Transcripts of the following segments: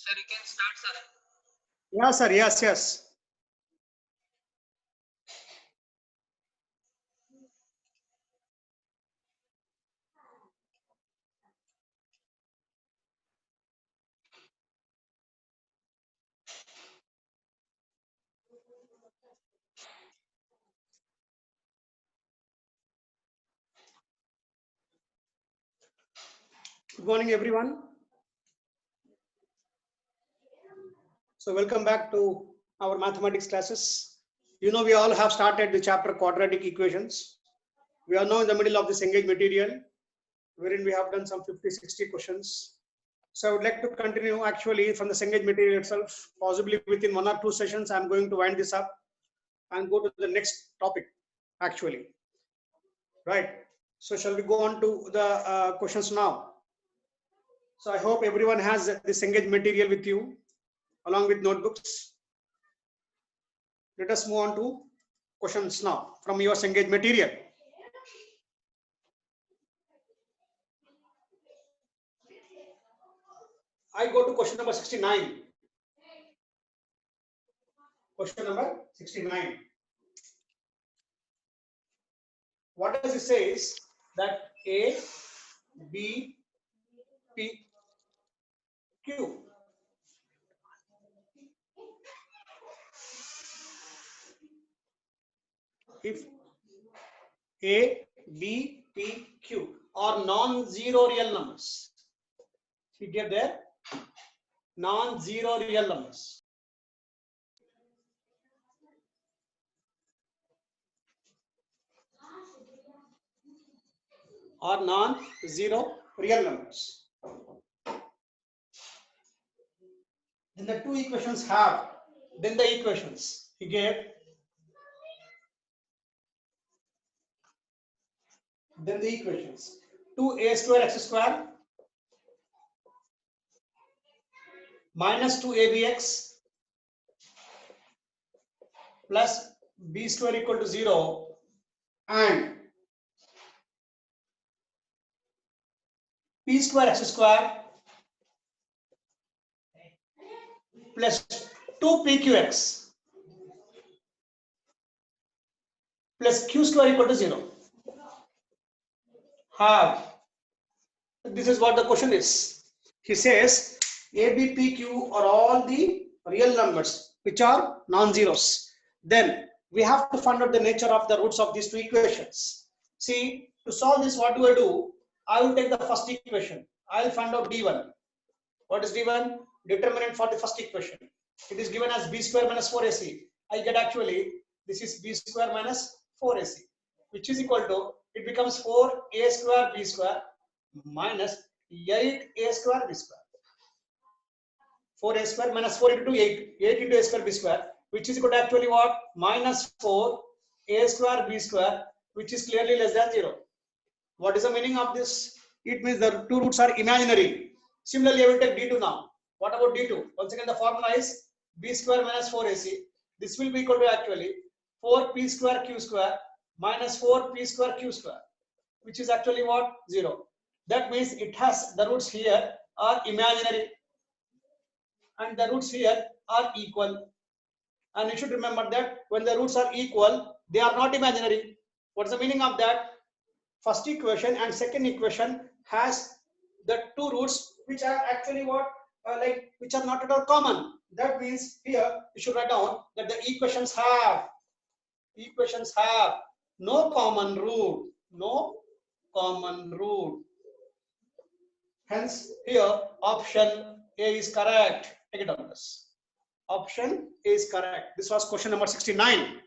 Sir, you can start, sir. Yeah, sir. Yes, yes. Good morning, everyone. So welcome back to our mathematics classes. You know, we all have started the chapter quadratic equations. We are now in the middle of this engaged material, wherein we have done some 50-60 questions. So I would like to continue actually from the engaged material itself. Possibly within 1 or 2 sessions, I'm going to wind this up and go to the next topic actually. Right. So shall we go on to the questions now? So I hope everyone has this engaged material with you along with notebooks. Let us move on to questions now from your engaged material. I go to question number 69. Question number 69. What does it say is that A, B, P, Q. If A, B, P, Q are non-zero real numbers, we get there non-zero real numbers. Or non-zero real numbers. Then the two equations have, then the equations he gave, then the equations 2a square x square minus 2abx plus b square equal to 0 and p square x square plus 2pqx plus q square equal to 0 have. This is what the question is. He says a, b, p, q are all the real numbers which are non-zeros. Then we have to find out the nature of the roots of these two equations. See, to solve this, what do? I will take the first equation. I will find out d1. What is d1? Determinant for the first equation. It is given as b square minus 4ac. I get actually this is b square minus 4ac, which is equal to, it becomes 4a square b square minus 8a square b square. 4a square minus 4 into 8, 8 into a square b square, which is equal to actually what? Minus 4a square b square, which is clearly less than 0. What is the meaning of this? It means the two roots are imaginary. Similarly, I will take d2 now. What about d2? Once again, the formula is b square minus 4ac. This will be equal to actually 4p square q square minus 4p square q square, which is actually what? 0. That means it has the roots here are imaginary and the roots here are equal. And you should remember that when the roots are equal, they are not imaginary. What's the meaning of that? First equation and second equation has the two roots which are actually what? Which are not at all common. That means here you should write down that the equations have no common root. No common root. Hence, here option A is correct. Take it down, this. Option A is correct. This was question number 69.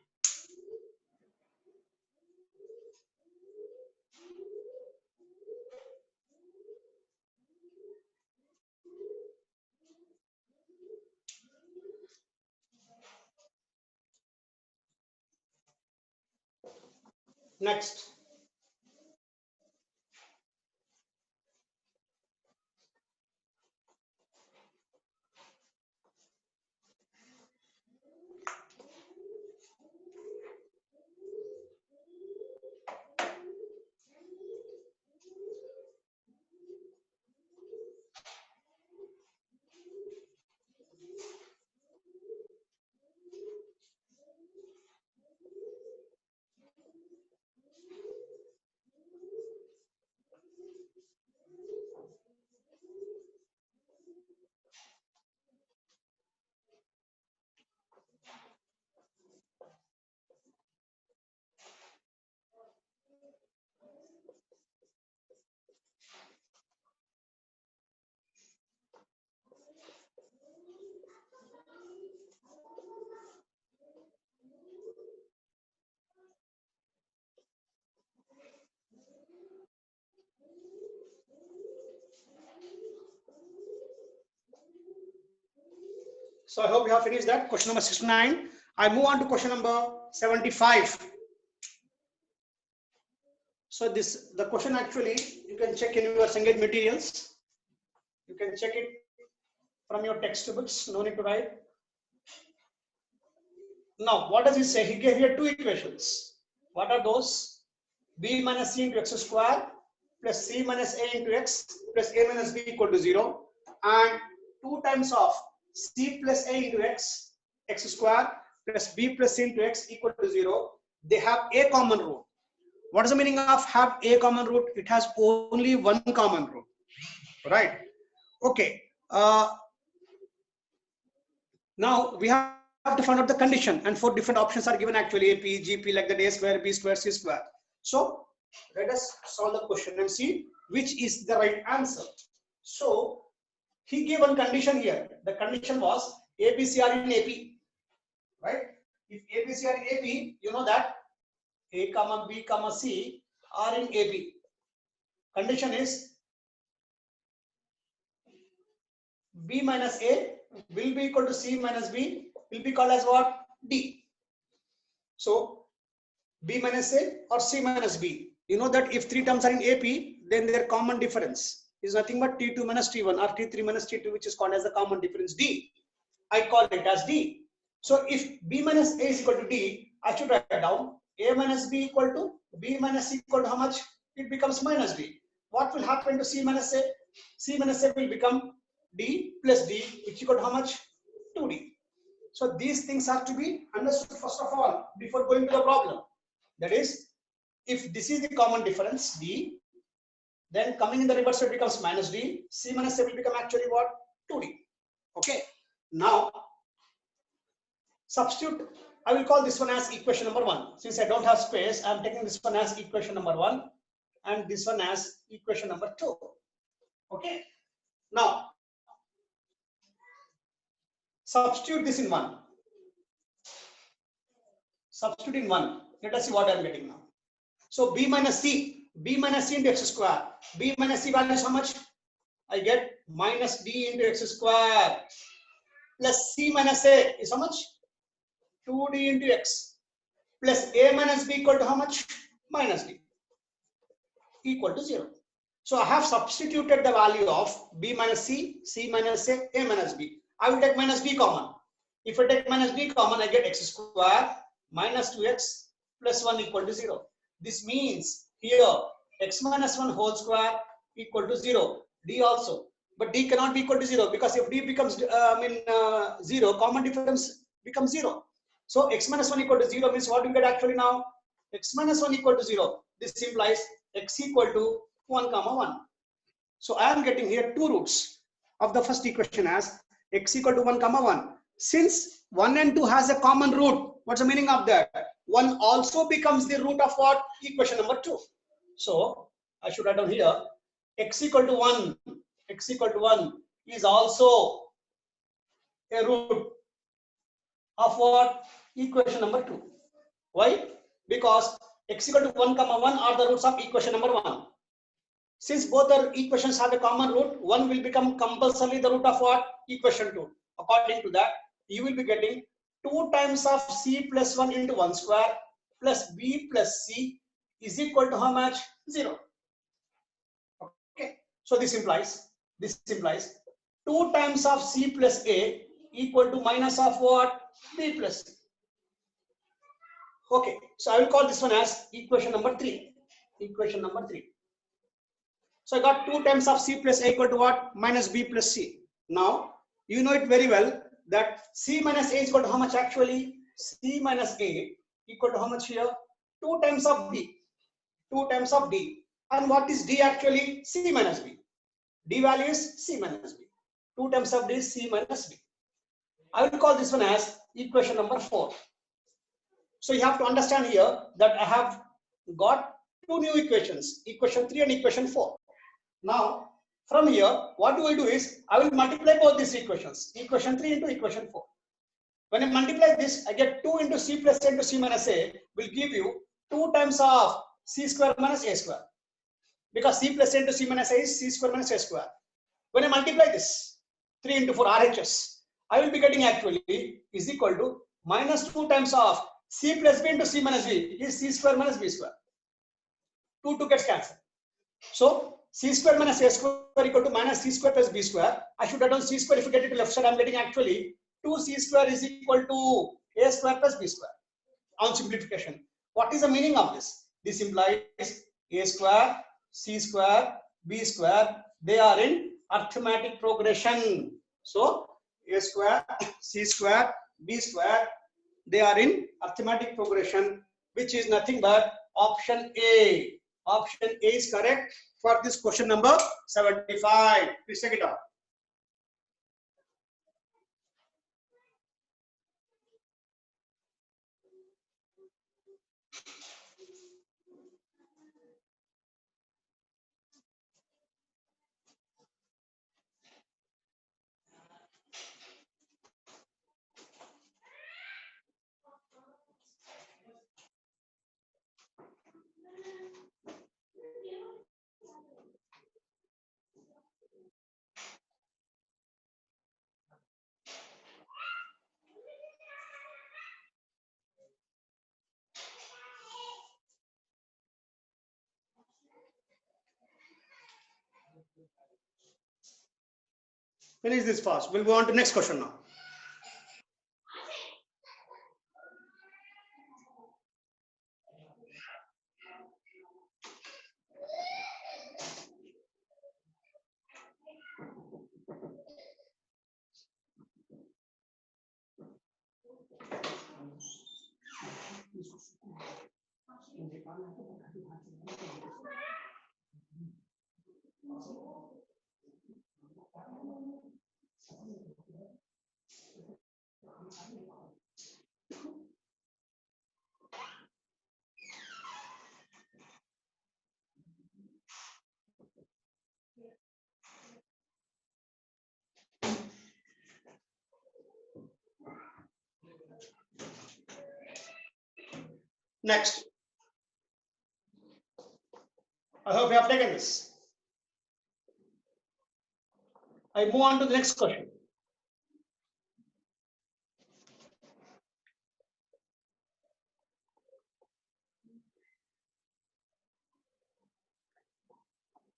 Next. So I hope you have finished that. Question number 69. I move on to question number 75. So the question actually, you can check in your Cengage materials. You can check it from your textbooks, no need to write. Now, what does it say? He gave here two equations. What are those? B minus C into x square plus C minus A into x plus A minus B equal to 0, and 2 times of C plus A into x square plus B plus C into x equal to 0. They have a common root. What is the meaning of have a common root? It has only one common root, right? Okay. Now we have to find out the condition, and 4 different options are given actually: A, P, G, P, like that, A square, B square, C square. So let us solve the question and see which is the right answer. So he gave one condition here. The condition was A, B, C are in AP, right? If A, B, C are in AP, you know that A, comma B, comma C are in AP. Condition is B minus A will be equal to C minus B, will be called as what? D. So B minus A or C minus B. You know that if 3 terms are in AP, then their common difference is nothing but T2 minus T1 or T3 minus T2, which is called as the common difference D. I call it as D. So if B minus A is equal to D, I should write down A minus B equal to B minus C equal to how much? It becomes minus D. What will happen to C minus A? C minus A will become D plus D, which equal to how much? 2D. So these things have to be understood first of all before going to the problem. That is, if this is the common difference D, then coming in the reverse it becomes minus D. C minus A will become actually what? 2D. Okay. Now substitute. I will call this one as equation number 1. Since I don't have space, I am taking this one as equation number 1 and this one as equation number 2. Okay. Now substitute this in 1. Substitute in 1. Let us see what I am getting now. So B minus C into x square. B minus C value is how much? I get minus D into x square plus C minus A is how much? 2D into x plus A minus B equal to how much? Minus D equal to 0. So I have substituted the value of B minus C, C minus A, A minus B. I will take minus B common. If I take minus B common, I get x square minus 2x plus 1 equal to 0. This means here x minus 1 whole square equal to 0. D also. But D cannot be equal to 0 because if D becomes 0, common difference becomes 0. So x minus 1 equal to 0 means what we get actually now? X minus 1 equal to 0. This implies x equal to 1 comma 1. So I am getting here two roots of the first equation as x equal to 1 comma 1. Since 1 and 2 has a common root, what's the meaning of that? 1 also becomes the root of what? Equation number 2. So I should write down here x equal to 1. X equal to 1 is also a root of what? Equation number 2. Why? Because x equal to 1 comma 1 are the roots of equation number 1. Since both the equations have a common root, 1 will become compulsorily the root of what? Equation 2. According to that, you will be getting 2 times of c plus 1 into 1 square plus b plus c is equal to how much? 0. Okay. So this implies 2 times of c plus a equal to minus of what? B plus c. Okay. So I will call this one as equation number 3. Equation number 3. So I got 2 times of c plus a equal to what? Minus b plus c. Now, you know it very well that c minus a is equal to how much actually? C minus a equal to how much here? 2 times of b. 2 times of d. And what is d actually? C minus b. D value is c minus b. 2 times of d is c minus b. I will call this one as equation number 4. So you have to understand here that I have got two new equations, equation 3 and equation 4. Now, from here, what we will do is, I will multiply both these equations, equation 3 into equation 4. When I multiply this, I get 2 into c plus a into c minus a will give you 2 times of c square minus a square. Because c plus a into c minus a is c square minus a square. When I multiply this, 3 into 4 RHS, I will be getting actually is equal to minus 2 times of c plus b into c minus b is c square minus b square. 2 gets cancelled. So c square minus a square equal to minus c square plus b square. I should add on c square. If you get it to left side, I'm getting actually 2c square is equal to a square plus b square. On simplification, what is the meaning of this? This implies a square, c square, b square, they are in arithmetic progression. So a square, c square, b square, they are in arithmetic progression, which is nothing but option A. Option A is correct for this question number 75. Please check it out. Finish this fast. We'll go on to next question now. Next. I hope you have taken this. I move on to the next question.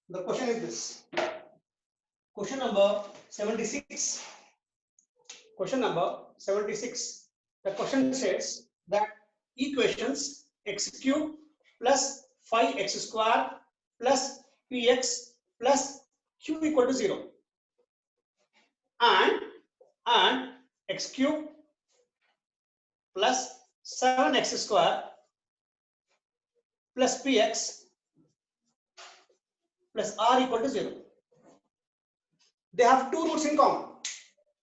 The question is this. Question number 76. Question number 76. The question says that equations x cube plus 5x square plus px plus q equal to 0 and x cube plus 7x square plus px plus r equal to 0. They have two roots in common.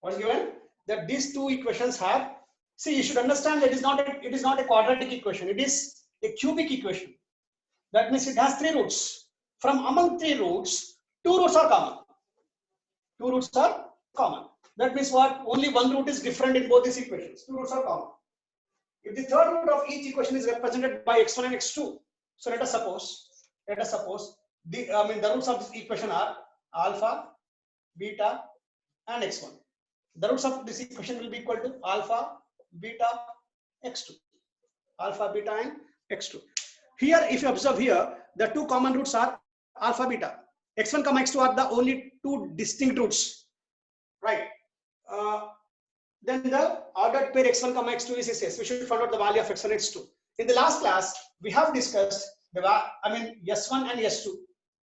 What is given? That these two equations have, see, you should understand that it is not a quadratic equation, it is a cubic equation. That means it has three roots. From among three roots, two roots are common. Two roots are common. That means what? Only one root is different in both these equations. Two roots are common. If the third root of each equation is represented by x1 and x2, so let us suppose the roots of this equation are alpha, beta, and x1. The roots of this equation will be equal to alpha, beta, x2. Alpha, beta, and x2. Here, if you observe here, the two common roots are alpha, beta. x1, x2 are the only two distinct roots, right? Then the ordered pair x1, x2 is S. We should find out the value of x1 and x2. In the last class, we have discussed the S1 and S2.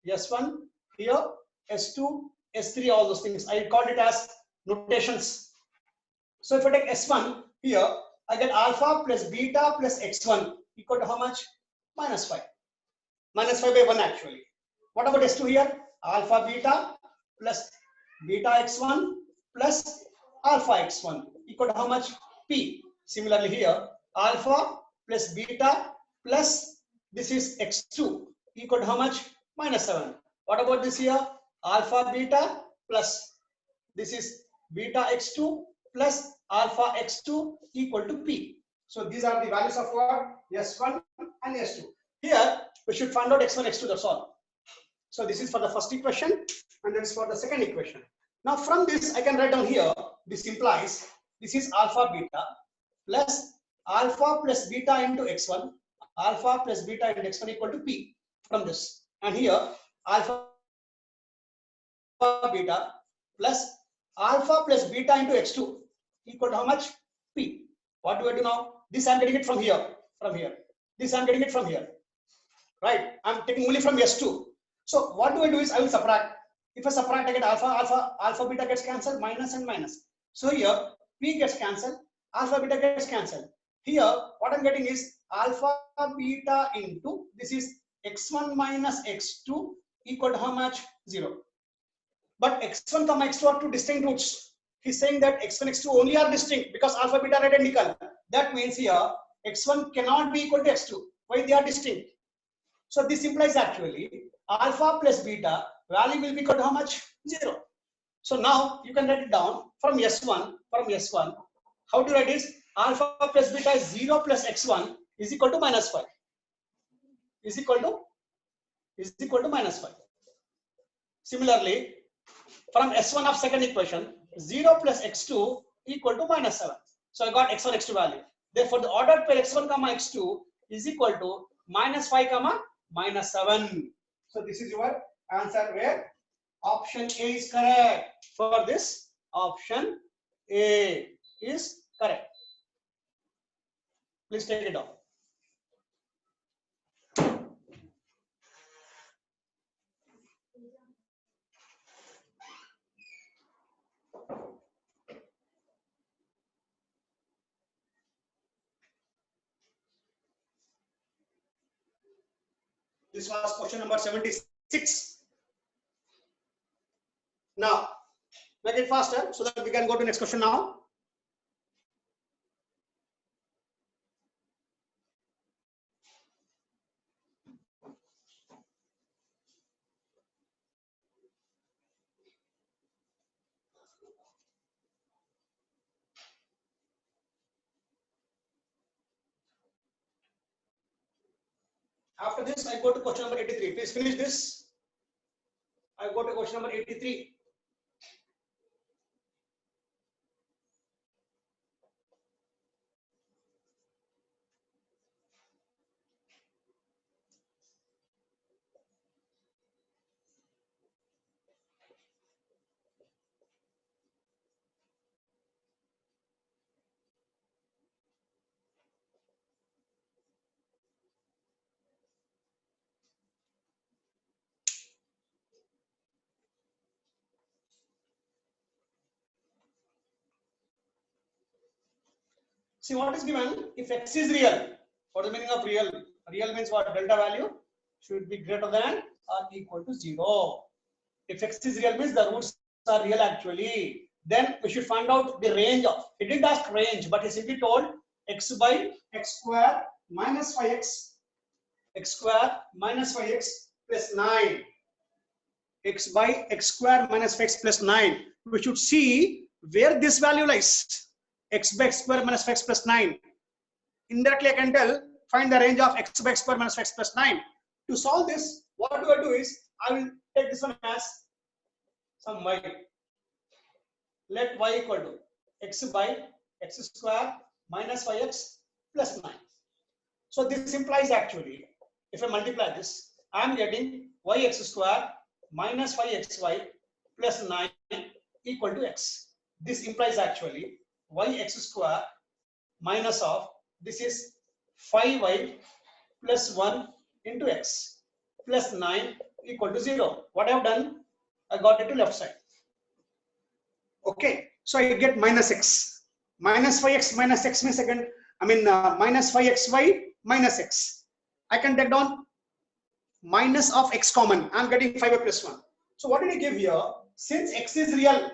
S1 here, S2, S3, all those things. I called it as notations. So if I take S1 here, I get alpha plus beta plus x1 equal to how much? Minus 5. Minus 5 by 1 actually. What about S2 here? Alpha beta plus beta x1 plus alpha x1 equal to how much? P. Similarly here, alpha plus beta plus this is x2 equal to how much? Minus 7. What about this here? Alpha beta plus this is beta x2 plus alpha x2 equal to P. So these are the values of what? S1 and S2. Here we should find out x1, x2, that's all. So this is for the first equation and this is for the second equation. Now from this I can write down here This implies this is alpha beta plus alpha plus beta into x1, alpha plus beta into x1 equal to p from this. And here alpha beta plus alpha plus beta into x2 equal to how much? P. What do I do now? This I'm getting it from here, This I'm getting it from here, right? I'm taking only from S2. So what do I do is I will subtract. If I subtract, I get alpha beta gets cancelled, minus and minus. So here P gets cancelled, alpha beta gets cancelled. Here what I'm getting is alpha beta into this is x1 minus x2 equal to how much? 0. But x1 comma x2 are two distinct roots. He's saying that x1 x2 only are distinct because alpha beta are identical. That means here x1 cannot be equal to x2. Why? They are distinct. So this implies actually alpha plus beta value will be equal to how much? 0. So now you can write it down from S1. How to write this? Alpha plus beta is 0 plus x1 is equal to minus 5. Is equal to minus 5. Similarly, from S1 of second equation, 0 plus x2 equal to minus 7. So I got x1, x2 value. Therefore, the ordered pair x1 comma x2 is equal to minus 5 comma minus 7. So this is your answer where option A is correct. For this, option A is correct. Please take it down. This was question number 76. Now, make it faster so that we can go to next question now. After this, I go to question number 83. Please finish this. I go to question number 83. See what is given. If x is real, what is the meaning of real? Real means what? Delta value should be greater than or equal to 0. If x is real means the roots are real actually. Then we should find out the range of. He didn't ask range, but he simply told x by x square minus 5x, x square minus 5x plus 9. X by x square minus 5x plus 9. We should see where this value lies. X by x square minus 5x plus 9. Indirectly I can tell, find the range of x by x square minus 5x plus 9. To solve this, what do I do is, I will take this one as some y. Let y equal to x by x square minus 5x plus 9. So this implies actually, if I multiply this, I am getting yx square minus 5xy plus 9 equal to x. This implies actually yx square minus of this is 5y plus 1 into x plus 9 equal to 0. What I have done, I got it to left side. Okay, so I get minus x. Minus 5x minus x means minus 5xy minus x. I can take down minus of x common. I am getting 5y plus 1. So what did he give here? Since x is real,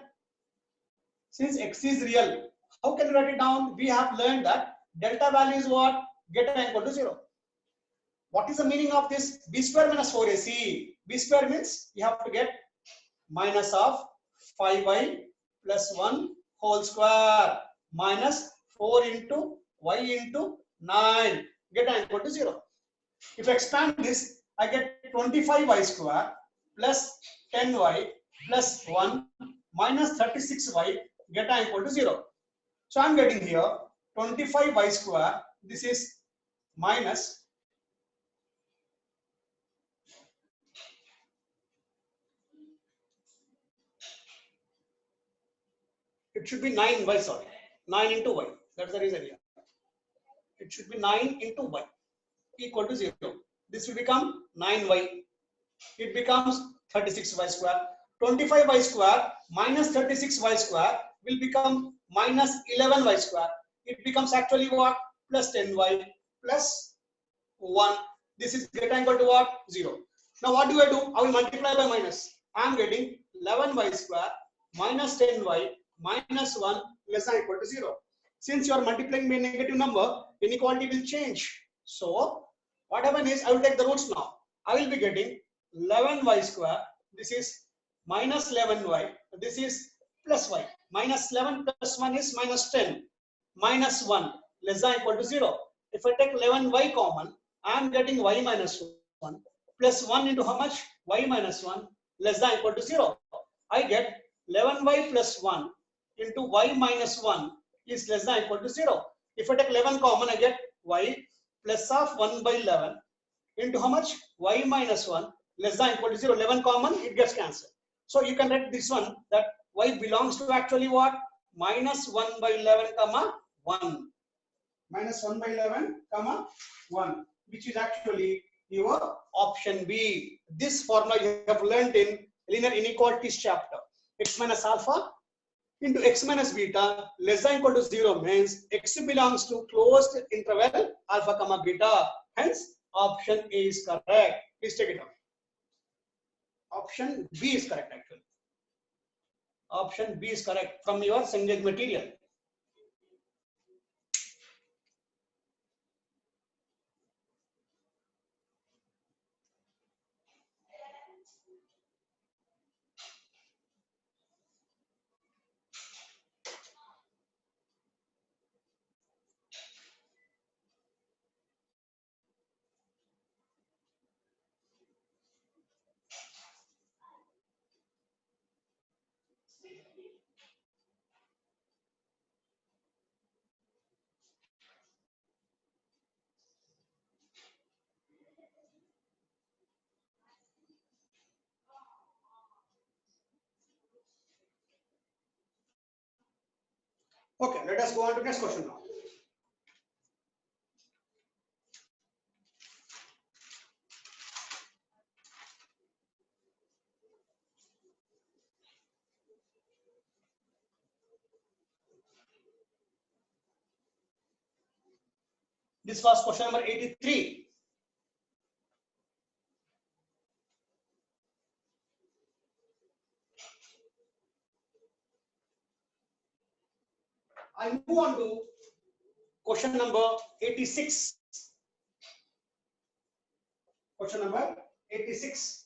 how can we write it down? We have learned that delta value is what? Greater than or equal to 0. What is the meaning of this? B square minus 4ac. B square means you have to get minus of 5y plus 1 whole square minus 4 into y into 9 greater than or equal to 0. If I expand this, I get 25y square plus 10y plus 1 minus 36y get a equal to 0. So I'm getting here 25y square. This is minus it should be 9y, sorry, 9 into y. That's the reason here. It should be 9 into y equal to 0. This will become 9y. It becomes 36y square. 25y square minus 36y square will become minus 11y square. It becomes actually what? Plus 10y plus 1. This is get equal to what? 0. Now what do? I will multiply by minus. I am getting 11y square minus 10y minus 1 less than equal to 0. Since you are multiplying by a negative number, inequality will change. So what happens is I will take the roots now. I will be getting 11y square. This is minus 11y. This is plus y. Minus 11 plus 1 is minus 10. Minus 1 less than equal to 0. If I take 11y common, I am getting y minus 1 plus 1 into how much? Y minus 1 less than equal to 0. I get 11y plus 1 into y minus 1 is less than equal to 0. If I take 11 common, I get y plus of 1 by 11 into how much? Y minus 1 less than equal to 0. 11 common, it gets cancelled. So you can write this one that y belongs to actually what? Minus 1 by 11 comma 1. Minus 1 by 11 comma 1, which is actually your option B. This formula you have learned in linear inequalities chapter. X minus alpha into x minus beta less than equal to 0 means x belongs to closed interval alpha comma beta. Hence option A is correct. Please take it out. Option B is correct actually. Option B is correct from your Cengage material. Okay, let us go on to next question now. This was question number 83. I move on to question number 86. Question number 86.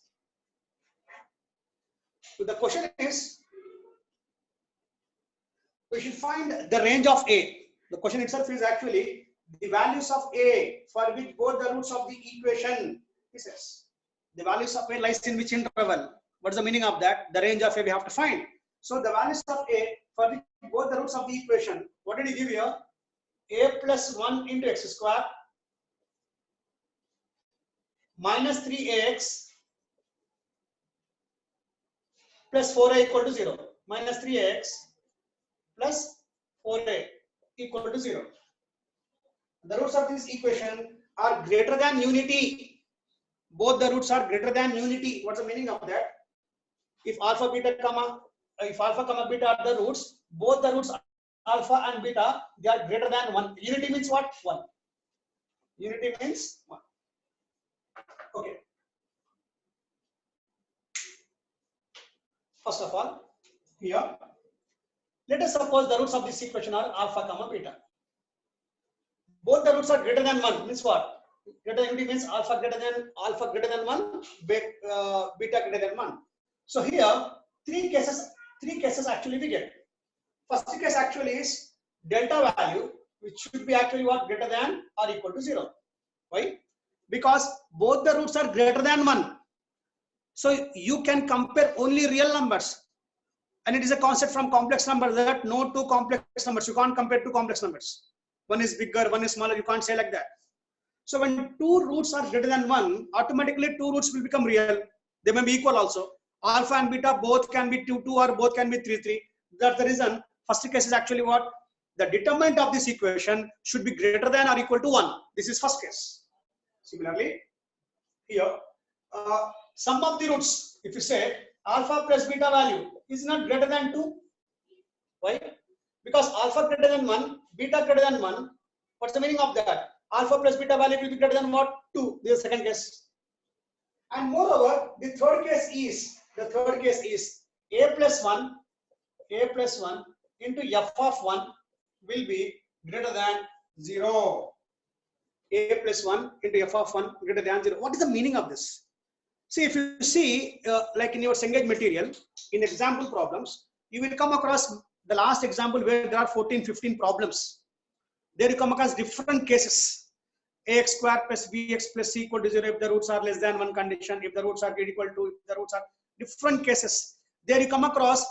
So the question is, we should find the range of A. The question itself is actually the values of A for which both the roots of the equation. He says the values of A lies in which interval? What is the meaning of that? The range of A we have to find. So the values of A for which both the roots of the equation. What did he give here? A plus 1 into x square minus 3ax plus 4a equal to 0. Minus 3ax plus 4a equal to 0. The roots of this equation are greater than unity. Both the roots are greater than unity. What's the meaning of that? If alpha comma beta are the roots, both the roots alpha and beta, they are greater than 1. Unity means what? 1. Unity means 1. Okay. First of all, here, let us suppose the roots of this equation are alpha comma beta. Both the roots are greater than 1. Means what? Greater than unity means alpha greater than 1, beta greater than 1. So here, three cases actually we get. First case actually is delta value, which should be actually what? Greater than or equal to 0. Why? Because both the roots are greater than 1. So you can compare only real numbers. And it is a concept from complex number that no two complex numbers, you can't compare two complex numbers. One is bigger, one is smaller, you can't say like that. So when two roots are greater than 1, automatically two roots will become real. They may be equal also. Alpha and beta both can be 2, 2 or both can be 3, 3. That's the reason. First case is actually what? The determinant of this equation should be greater than or equal to 1. This is first case. Similarly, here, sum of the roots, if you say alpha plus beta value is not greater than 2. Why? Because alpha greater than 1, beta greater than 1. What's the meaning of that? Alpha plus beta value will be greater than what? 2. This is the second case. And moreover, the third case is a plus 1 into f of 1 will be greater than 0. A plus 1 into f of 1 greater than 0. What is the meaning of this? See, if you see, like in your Cengage material, in example problems, you will come across the last example where there are 14, 15 problems. There you come across different cases. Ax square plus bx plus c equal to 0 if the roots are less than one condition, if the roots are equal to, if the roots are different cases. There you come across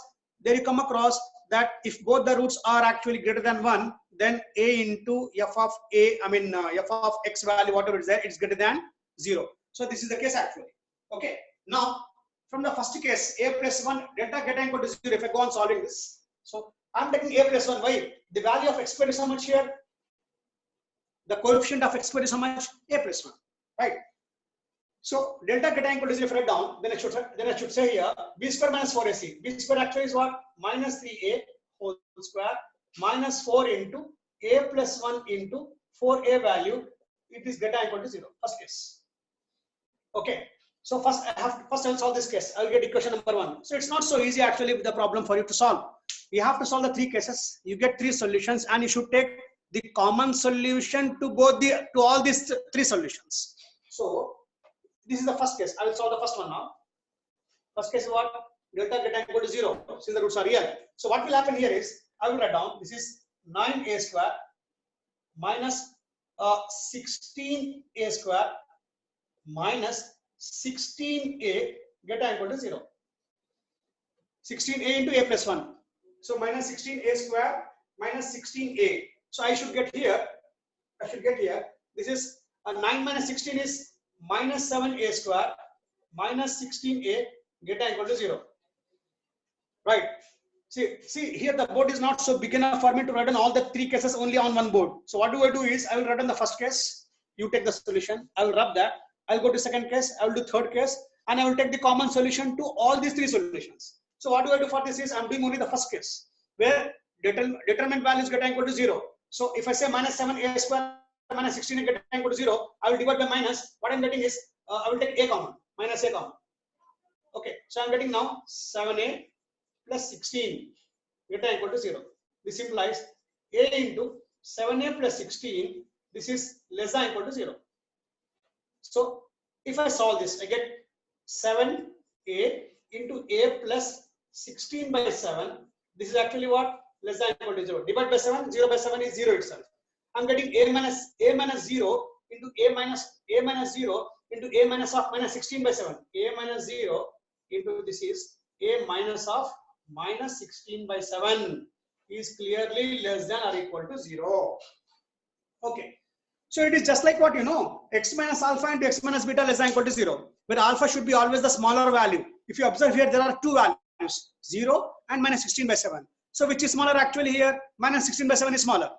that if both the roots are actually greater than 1, then a into f of f of x value, whatever is there, it's greater than 0. So this is the case actually. Okay. Now, from the first case, a plus 1, delta get equal to 0, if I go on solving this. So I'm taking a plus 1. Why? The value of x squared is how much here? The coefficient of x squared is how much? A plus 1. Right? So delta get equal to 0, if I write down, then I should say here b square minus 4ac. B square actually is what? Minus 3a whole square minus 4 into a plus 1 into 4a value. It is delta equal to 0. First case. Okay. So first I'll solve this case. I'll get equation number 1. So it's not so easy actually with the problem for you to solve. You have to solve the 3 cases. You get 3 solutions, and you should take the common solution to all these 3 solutions. So this is the first case. I will solve the first one now. First case is what? Delta get equal to 0 since the roots are real. So what will happen here is I will write down this is 9a square minus 16a square minus 16a get equal to 0. 16a into a plus 1. So minus 16a square minus 16a. So I should get here. This is 9 minus 16 is minus 7a square minus 16a get equal to 0. Right. See here the board is not so big enough for me to write down all the 3 cases only on one board. So what do I do is I will write down the first case. You take the solution. I will rub that. I'll go to second case. I will do third case, and I will take the common solution to all these 3 solutions. So what do I do for this is I'm doing only the first case where determinant values get equal to 0. So if I say minus 7a square minus 16 get equal to 0, I will divide by minus. What I'm getting is I will take a common, minus a common. Okay, so I'm getting now 7a plus 16 get equal to 0. This implies a into 7a plus 16. This is less than equal to 0. So if I solve this, I get 7a into a plus 16 by 7. This is actually what? Less than equal to 0. Divide by 7. 0 by 7 is 0 itself. I'm getting a minus 0 into a minus 0 into a minus of minus 16 by 7. A minus 0 into this is a minus of minus 16 by 7 is clearly less than or equal to 0. Okay. So it is just like what you know, x minus alpha into x minus beta less than or equal to 0, where alpha should be always the smaller value. If you observe here, there are 2 values, 0 and minus 16 by 7. So which is smaller actually here? Minus 16 by 7 is smaller.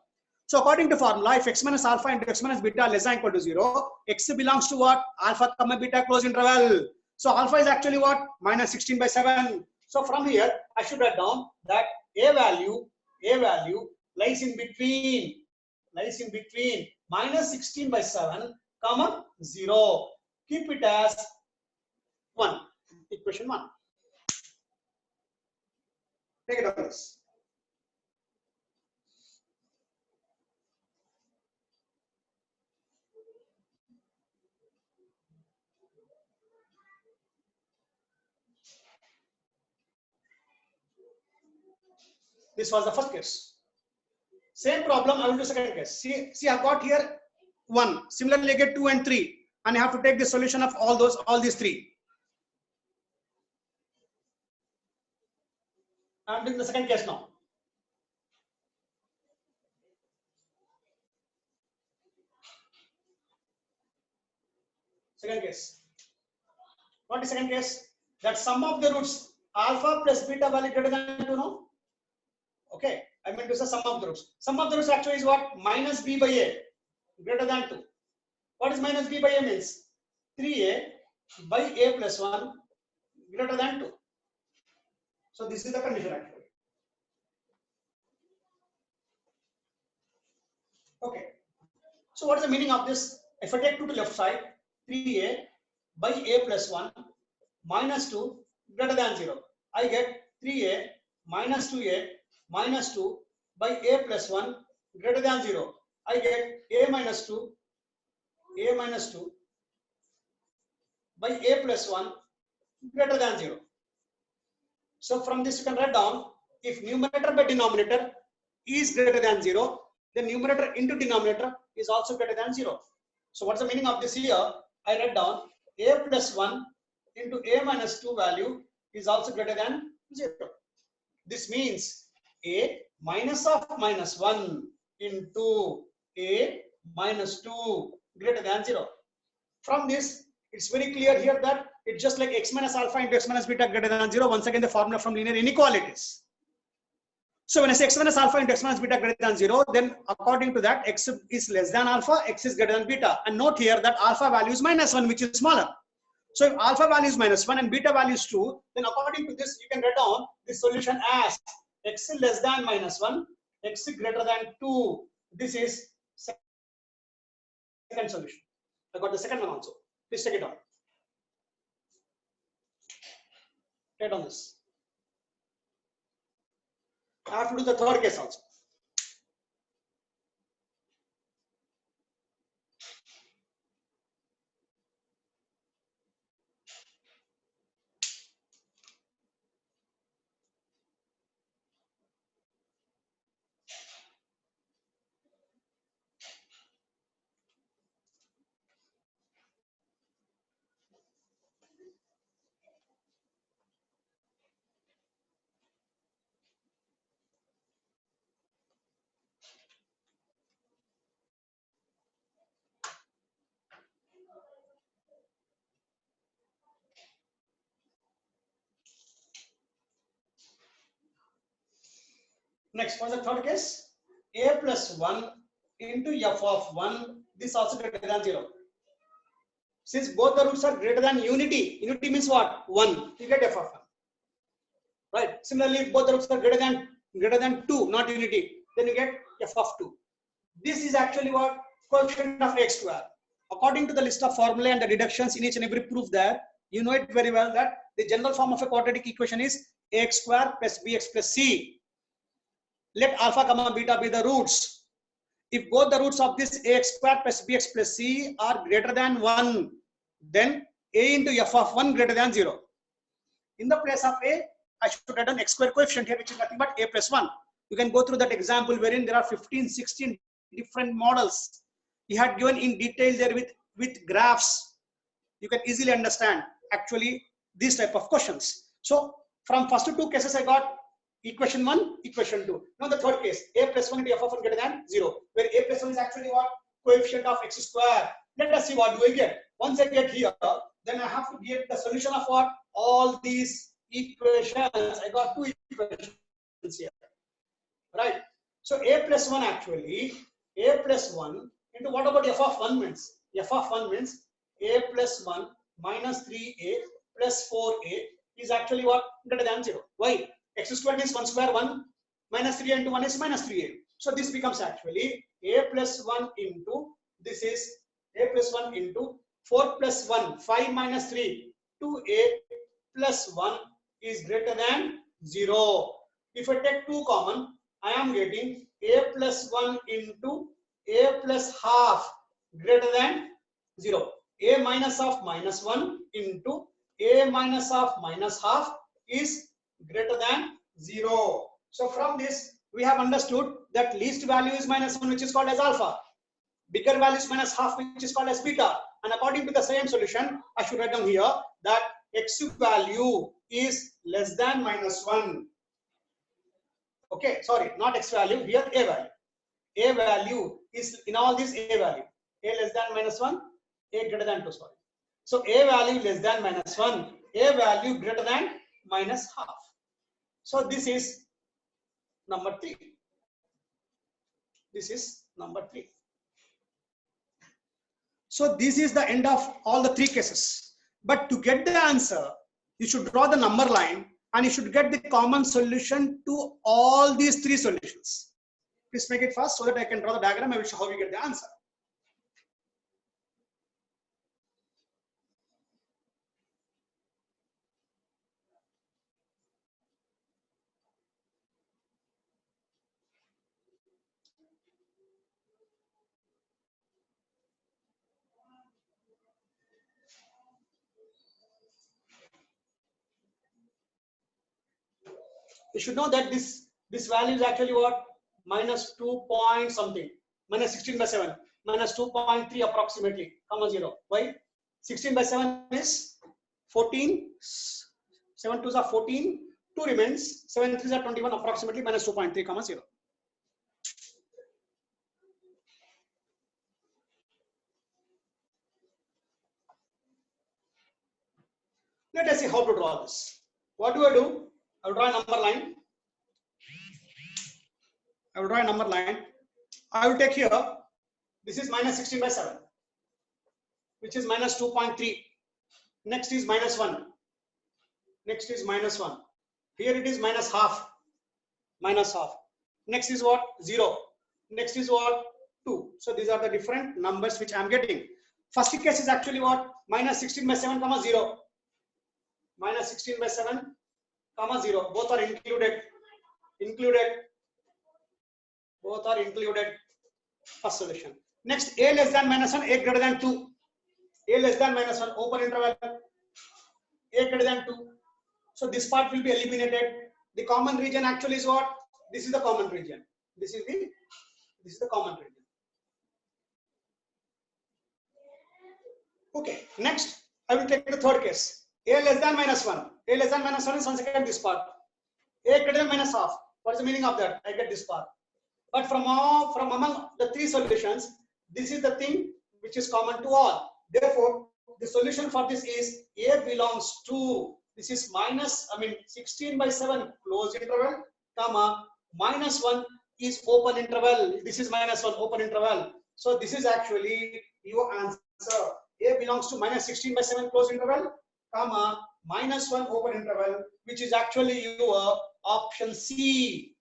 So according to formula, if x minus alpha into x minus beta less than or equal to 0, x belongs to what? Alpha comma beta close interval. So alpha is actually what? Minus 16 by 7. So from here, I should write down that a value lies in between minus 16 by 7 comma 0. Keep it as 1. Equation 1. Take it on this. This was the first case. Same problem, I will do second case. See, I've got here 1. Similarly, I get 2 and 3. And I have to take the solution of all these 3. I'm doing the second case now. Second case. What is second case? That sum of the roots alpha plus beta value greater than 2, no? Okay, I mean to say sum of the roots. Sum of the roots actually is what? Minus b by a greater than 2. What is minus b by a means? 3a by a plus 1 greater than 2. So this is the condition actually. Okay. So what is the meaning of this? If I take 2 to left side, 3a by a plus 1 minus 2 greater than 0. I get 3a minus 2a minus 2 by a plus 1 greater than 0. I get a minus 2 by a plus 1 greater than 0. So from this you can write down, if numerator by denominator is greater than 0, then numerator into denominator is also greater than 0. So what's the meaning of this here? I write down a plus 1 into a minus 2 value is also greater than 0. This means a minus of minus 1 into a minus 2 greater than 0. From this, it's very clear here that it's just like x minus alpha into x minus beta greater than 0. Once again, the formula from linear inequalities. So when I say x minus alpha into x minus beta greater than 0, then according to that, x is less than alpha, x is greater than beta. And note here that alpha value is minus 1, which is smaller. So if alpha value is minus 1 and beta value is 2, then according to this, you can write down this solution as x less than minus 1, x greater than 2. This is second solution. I got the second one also. Please take it on. Take on this. I have to do the third case also. Next, for the third case, a plus 1 into f of 1, this also greater than 0. Since both the roots are greater than unity, unity means what? 1, you get f of 1. Right? Similarly, if both the roots are greater than 2, not unity, then you get f of 2. This is actually what? Coefficient of x square. According to the list of formulae and the deductions in each and every proof there, you know it very well that the general form of a quadratic equation is ax square plus bx plus c. Let alpha comma beta be the roots. If both the roots of this ax square plus bx plus c are greater than 1, then a into f of 1 greater than 0. In the place of a, I should write an x square coefficient here, which is nothing but a plus 1. You can go through that example wherein there are 15, 16 different models. He had given in detail there with graphs. You can easily understand actually these type of questions. So from first 2 cases, I got equation 1, equation 2. Now the third case, a plus 1 into f of 1 greater than 0, where a plus 1 is actually what? Coefficient of x square. Let us see what do I get. Once I get here, then I have to get the solution of what? All these equations. I got 2 equations here. Right? So a plus 1 actually, a plus 1 into what about f of 1 means? F of 1 means a plus 1 minus 3a plus 4a is actually what? Greater than 0. Why? X squared is 1 square 1 minus 3 into 1 is minus 3a. So this becomes actually a plus 1 into, this is a plus 1 into 4 plus 1, 5 minus 3, 2a plus 1 is greater than 0. If I take 2 common, I am getting a plus 1 into a plus half greater than 0. A minus of minus 1 into a minus of minus half is greater than 0. So from this, we have understood that least value is minus 1, which is called as alpha. Bigger value is minus half, which is called as beta. And according to the same solution, I should write down here that x value is less than minus 1. Okay, sorry, not x value, here a value. A value is in all these a value. A less than minus 1, a greater than 2, sorry. So a value less than minus 1, a value greater than minus half. So this is number 3. This is number 3. So this is the end of all the 3 cases. But to get the answer, you should draw the number line and you should get the common solution to all these 3 solutions. Please make it fast so that I can draw the diagram. I will show how we get the answer. You should know that this value is actually what? Minus 2 point something. Minus 16 by 7. Minus 2.3 approximately, comma 0. Why? 16 by 7 is 14. 7 2s are 14. 2 remains. 7 3s are 21 approximately minus 2.3 comma 0. Let us see how to draw this. What do? I will draw a number line. I will draw a number line. I will take here, this is minus 16 by 7, which is minus 2.3. Next is minus 1. Next is minus 1. Here it is minus half. Minus half. Next is what? 0. Next is what? 2. So these are the different numbers which I am getting. First case is actually what? Minus 16 by 7 comma 0. Minus 16 by 7 comma 0. Both are included. Both are included. First solution. Next, a less than minus 1, a greater than 2. A less than minus 1, open interval. A greater than 2. So this part will be eliminated. The common region actually is what? This is the common region. This is the common region. Okay. Next, I will take the third case. A less than minus 1. A less than minus 1 is once again this part. A greater than minus half. What is the meaning of that? I get this part. But from among the 3 solutions, this is the thing which is common to all. Therefore, the solution for this is A belongs to, this is 16 by 7 closed interval, comma, minus 1 is open interval. This is minus 1 open interval. So this is actually your answer. A belongs to minus 16 by 7 closed interval, comma, minus 1 open interval, which is actually your option C.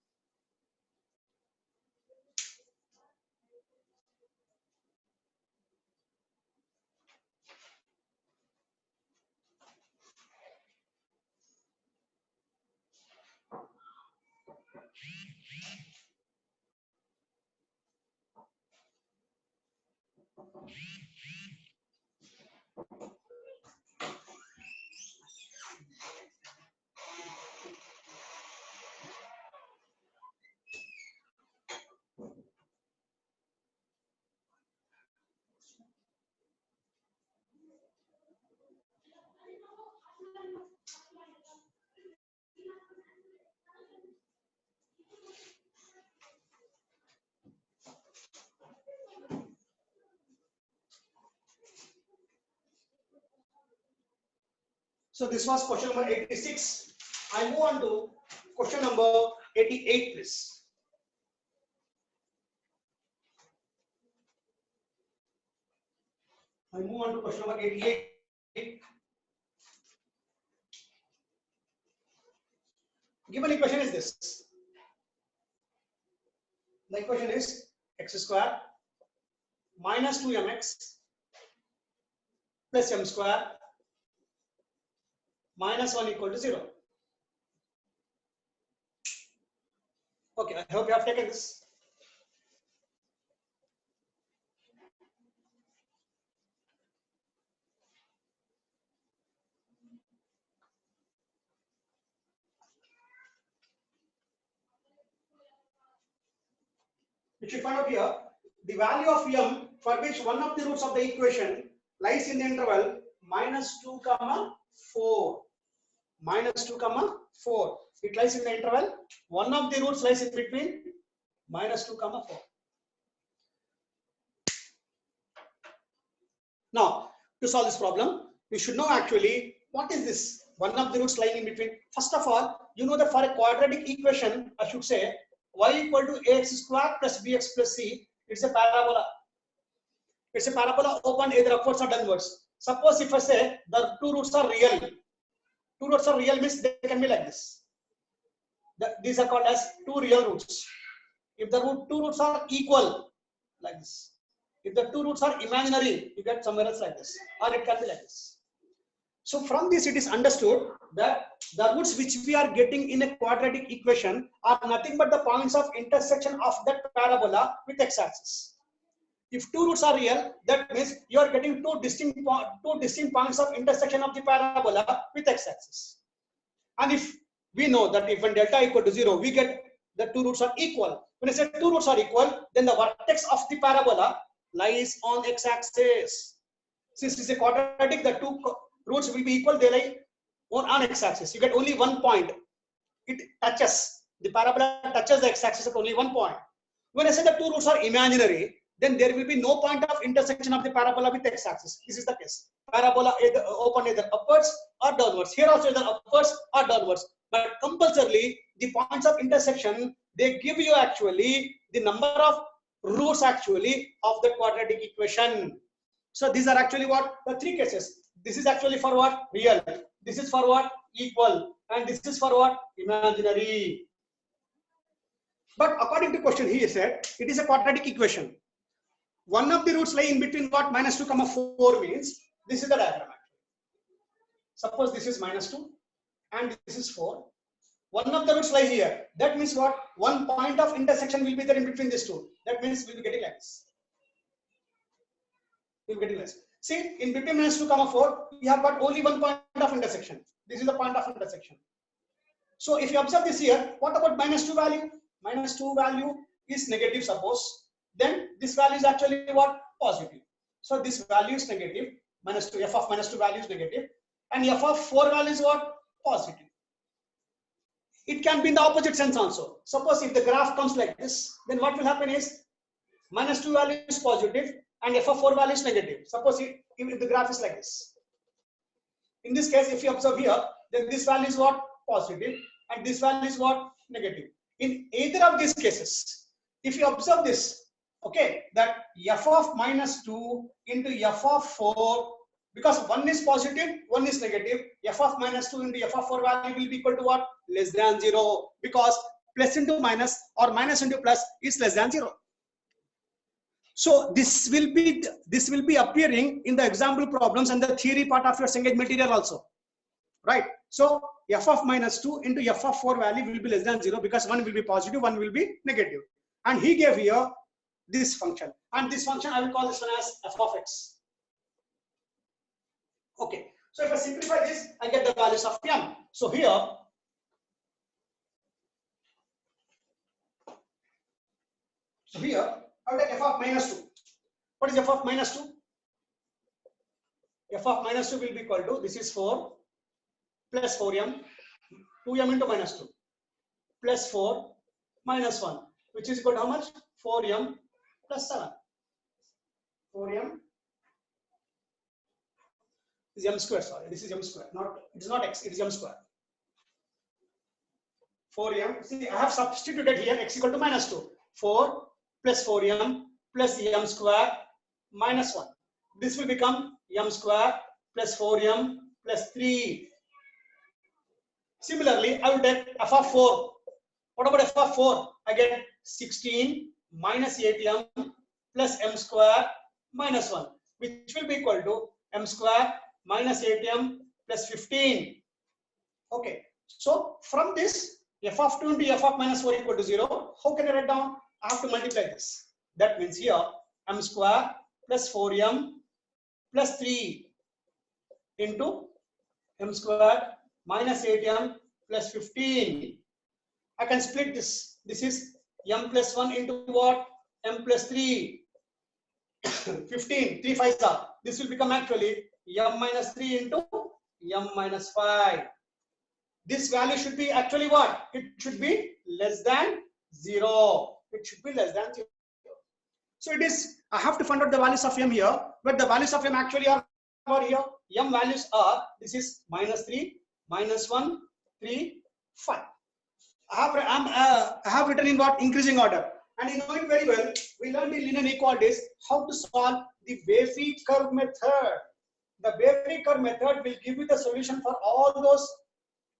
So this was question number 86. I move on to question number 88, please. I move on to question number 88. Given equation is this. The equation is x square minus 2mx plus m square minus 1 equal to 0. Okay, I hope you have taken this. We should find out here the value of m for which one of the roots of the equation lies in the interval minus 2 comma 4. minus 2 comma 4. It lies in the interval. One of the roots lies in between minus 2 comma 4. Now, to solve this problem, we should know actually what is this one of the roots lying in between. First of all, you know that for a quadratic equation, I should say y equal to ax square plus bx plus c. It's a parabola. It's a parabola open either upwards or downwards. Suppose if I say the two roots are real. Two roots are real means they can be like this. These are called as two real roots. If the two roots are equal, like this. If the two roots are imaginary, you get somewhere else like this, or it can be like this. So from this, it is understood that the roots which we are getting in a quadratic equation are nothing but the points of intersection of that parabola with x-axis. If two roots are real, that means you are getting two distinct points of intersection of the parabola with x-axis. And if we know that if when delta equal to 0, we get the two roots are equal. When I say two roots are equal, then the vertex of the parabola lies on x-axis. Since it's a quadratic, the two roots will be equal, they lie on x-axis. You get only 1 point. It touches, the parabola touches the x-axis at only 1 point. When I say the two roots are imaginary, then there will be no point of intersection of the parabola with x-axis. This is the case. Parabola either open either upwards or downwards. Here also either upwards or downwards. But compulsorily, the points of intersection, they give you actually the number of roots actually of the quadratic equation. So these are actually what? The three cases. This is actually for what? Real. This is for what? Equal. And this is for what? Imaginary. But according to question, he said it is a quadratic equation. One of the roots lie in between what? Minus 2 comma 4 means this is the diagram. Suppose this is minus 2 and this is 4. One of the roots lie here. That means what? One point of intersection will be there in between these two. That means we will be getting like this. We will be getting this. See, in between minus 2 comma 4, we have got only one point of intersection. This is the point of intersection. So if you observe this here, what about minus 2 value? Minus 2 value is negative, suppose. Then this value is actually what? Positive. So this value is negative. Minus 2, f of minus 2 value is negative. And f of 4 value is what? Positive. It can be in the opposite sense also. Suppose if the graph comes like this, then what will happen is minus 2 value is positive and f of 4 value is negative. Suppose if the graph is like this. In this case, if you observe here, then this value is what? Positive and this value is what? Negative. In either of these cases, if you observe this, okay, that f of minus 2 into f of 4, because one is positive, one is negative, f of minus 2 into f of 4 value will be equal to what? Less than 0, because plus into minus or minus into plus is less than 0. So this will be appearing in the example problems and the theory part of your Cengage material also, right? So f of minus 2 into f of 4 value will be less than 0 because one will be positive, one will be negative. And he gave here this function, and this function I will call this one as f of x. Okay, so if I simplify this, I get the values of m. So here, I will take f of minus 2. What is f of minus 2? F of minus 2 will be equal to, this is 4 plus 4m, 2m into minus 2 plus 4 minus 1, which is equal to how much? 4m plus 7. 4m is m square, sorry, this is m square, it is not x, it is m square. 4m, see, I have substituted here x equal to minus 2. 4 plus 4m plus m square minus 1. This will become m square plus 4m plus 3. Similarly, I will take f of 4. What about f of 4? I get 16 minus 8m plus m square minus 1, which will be equal to m square minus 8m plus 15. Okay, so from this, f of 2 into f of minus 4 equal to 0. How can I write down? I have to multiply this. That means here m square plus 4m plus 3 into m square minus 8m plus 15. I can split this. This is m plus 1 into what? M plus 3. 15. 3 5s are. This will become actually m minus 3 into m minus 5. this value should be actually what? It should be less than 0. It should be less than 0. So it is, I have to find out the values of m here, but the values of m actually are here. M values are, this is -3, -1, 3, 5. I have written in what? Increasing order. And you know it very well. We learned in linear inequalities how to solve the Wavy curve method. The Wavy curve method will give you the solution for all those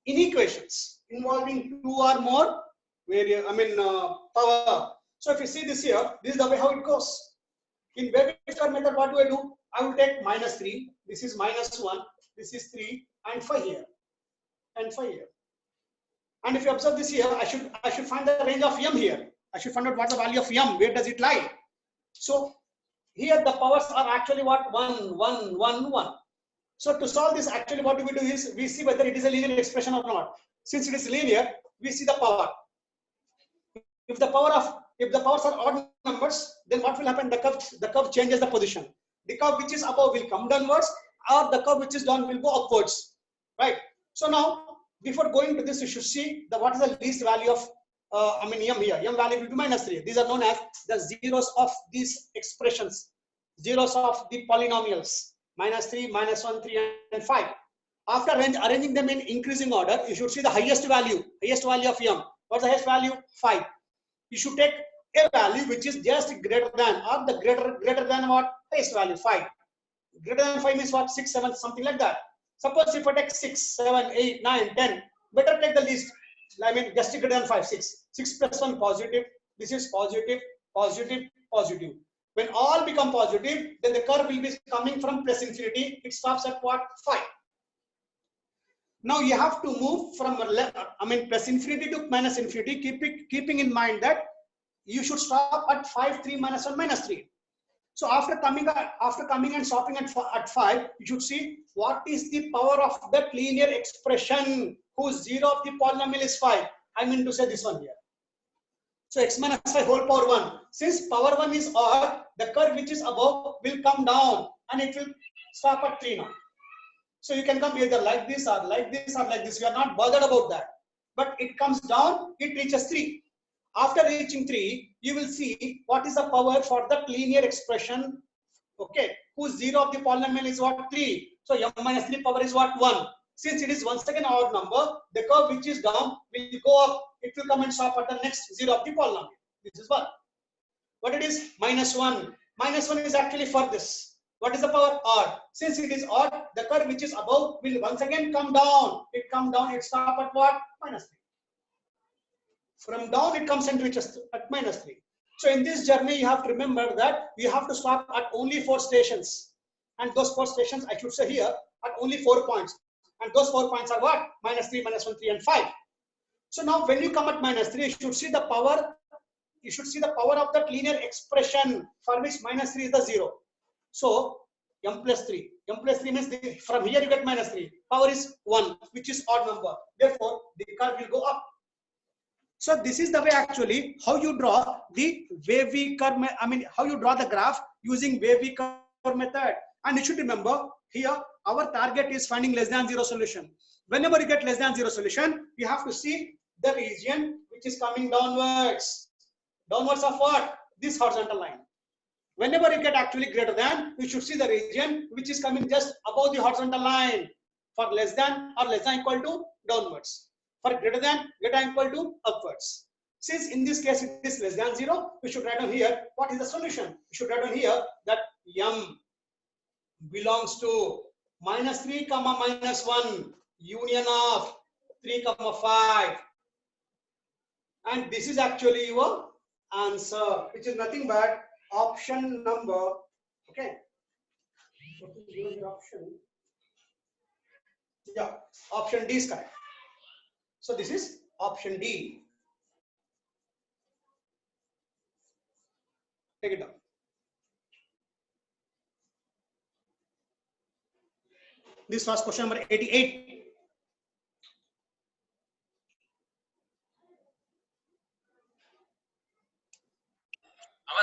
inequations involving two or more power. So if you see this here, this is the way how it goes. In Wavy curve method, what do? I will take -3. This is -1. This is 3 and 5 here, and 5 here. And if you observe this here, I should find the range of m here. I should find out what the value of m, where does it lie. So here the powers are actually what? 1, 1, 1, 1. So to solve this, actually what we do is we see whether it is a linear expression or not. Since it is linear, we see the power. If the powers are odd numbers, then what will happen? The curve changes the position. The curve which is above will come downwards, or the curve which is down will go upwards. Right? So now, before going to this, you should see what is the least value of m here. M value will be -3. These are known as the zeros of these expressions, zeros of the polynomials. -3, -1, 3, and 5. After arranging them in increasing order, you should see the highest value of m. What's the highest value? 5. You should take a value which is just greater than, or the greater than what? Highest value, 5. Greater than 5 means what? 6, 7, something like that. Suppose if I take 6, 7, 8, 9, 10, better take the least. Just greater than 5, 6. 6 plus 1 positive. This is positive, positive, positive. When all become positive, then the curve will be coming from plus infinity. It stops at what? 5. Now you have to move from plus infinity to minus infinity, keeping in mind that you should stop at 5, 3, -1, -3. So after coming and stopping at 5, you should see what is the power of that linear expression whose zero of the polynomial is 5. I mean to say this one here. So x minus 5 whole power 1. Since power 1 is odd, the curve which is above will come down and it will stop at 3 now. So you can come either like this or like this or like this. We are not bothered about that. But it comes down, it reaches 3. After reaching 3, you will see what is the power for that linear expression, okay, whose zero of the polynomial is what? 3. So m minus 3 power is what? 1. Since it is once again odd number, the curve which is down will go up. It will come and stop at the next zero of the polynomial. This is 1. What it is? -1. -1 is actually for this. What is the power? Odd. Since it is odd, the curve which is above will once again come down. It comes down, it stops at what? -3. From down, it comes and reaches at -3. So in this journey, you have to remember that you have to stop at only 4 stations. And those 4 stations, I should say here, at only 4 points. And those 4 points are what? -3, -1, 3, and 5. So now when you come at -3, you should see the power. You should see the power of that linear expression for which -3 is the 0. So m plus 3. M plus 3 means from here you get -3. Power is 1, which is odd number. Therefore, the curve will go up. So this is the way actually how you draw the Wavy curve. How you draw the graph using Wavy curve method. And you should remember here our target is finding less than 0 solution. Whenever you get less than 0 solution, you have to see the region which is coming downwards. Downwards of what? This horizontal line. Whenever you get actually greater than, you should see the region which is coming just above the horizontal line. For less than or less than equal to downwards. For greater than equal to upwards. Since in this case it is less than 0, we should write down here what is the solution. We should write down here that m belongs to -3, -1 union of 3, 5. And this is actually your answer, which is nothing but option number, okay. What is your option? Yeah, option D is correct. So this is option D. Take it down. This was question number 88.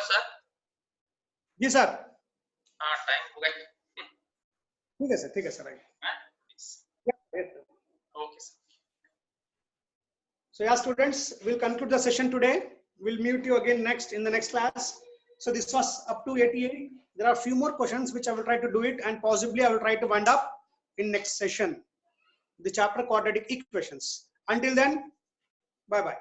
sir. Yes, sir. Time हो गया. ठीक है sir, right. Yeah, yes. Okay, sir. So yeah, students, we'll conclude the session today. We'll meet you again in the next class. So this was up to 88. There are a few more questions which I will try to do it, and possibly I will try to wind up in next session the chapter quadratic equations. Until then, bye bye.